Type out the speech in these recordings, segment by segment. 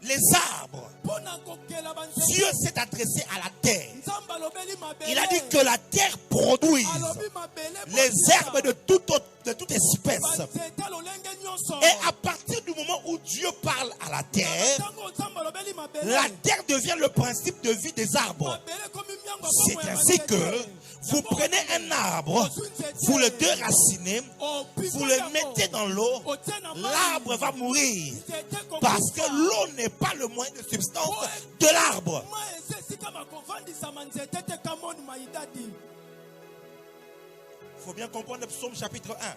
les arbres, Dieu s'est adressé à la terre. Il a dit que la terre produise les herbes de toute espèce. Et à partir du moment où Dieu parle à la terre devient le principe de vie des arbres. C'est ainsi que vous prenez un arbre, vous le déracinez, vous le mettez dans l'eau, l'arbre va mourir. Parce que l'eau n'est pas le moyen de substance de l'arbre. Il faut bien comprendre le psaume chapitre 1.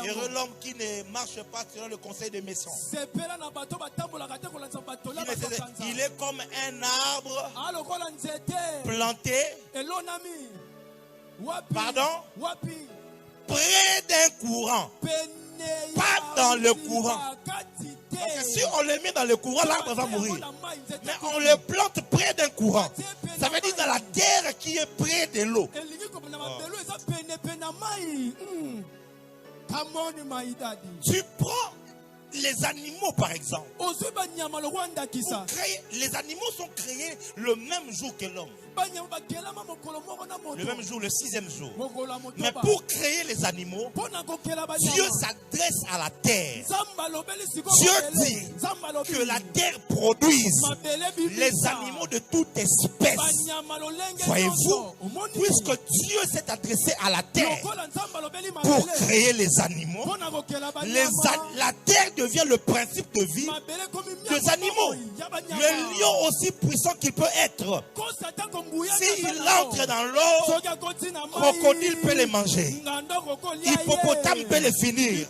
Heureux l'homme qui ne marche pas selon le conseil des méchants. Il est comme un arbre planté près d'un courant. Pas dans le courant. Parce que si on le met dans le courant, l'arbre va mourir. Mais on le plante près d'un courant. Ça veut dire dans la terre qui est près de l'eau. Tu prends les animaux par exemple. Les animaux sont créés le même jour que l'homme. Le même jour, le 6e jour. Mais pour créer les animaux, Dieu s'adresse à la terre. Dieu dit que la terre produise les animaux de toute espèce. Voyez-vous, puisque Dieu s'est adressé à la terre pour créer les animaux, la terre devient le principe de vie des animaux. Le lion, aussi puissant qu'il peut être, s'il entre dans l'eau, crocodile peut les manger. Hippopotame peut les finir.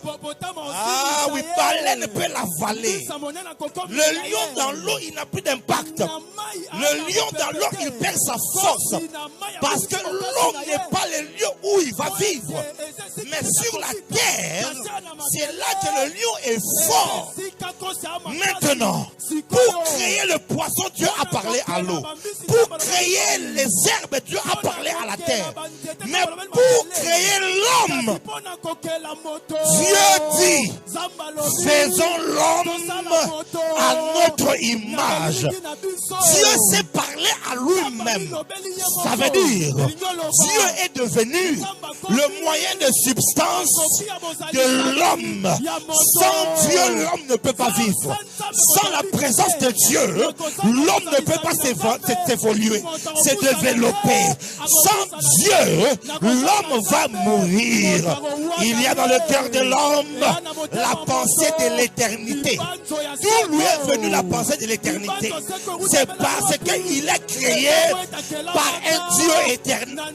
Ah oui, baleine peut l'avaler. Le lion dans l'eau, il n'a plus d'impact. Le lion dans l'eau, il perd sa force. Parce que l'eau n'est pas le lieu où il va vivre. Mais sur la terre, c'est là que le lion est fort. Maintenant, pour créer le poisson, Dieu a parlé à l'eau. Pour créer les herbes, Dieu a parlé à la terre. Mais pour créer l'homme, Dieu dit, faisons l'homme à notre image. Dieu s'est parlé à lui-même. Ça veut dire, Dieu est devenu le moyen de substance de l'homme. Sans Dieu, l'homme ne peut pas vivre. Sans la présence de Dieu, l'homme ne peut pas s'évoluer, se développer. Sans Dieu, l'homme va mourir. Il y a dans le cœur de l'homme la pensée de l'éternité. D'où lui est venue la pensée de l'éternité? C'est parce qu'il est créé par un Dieu éternel.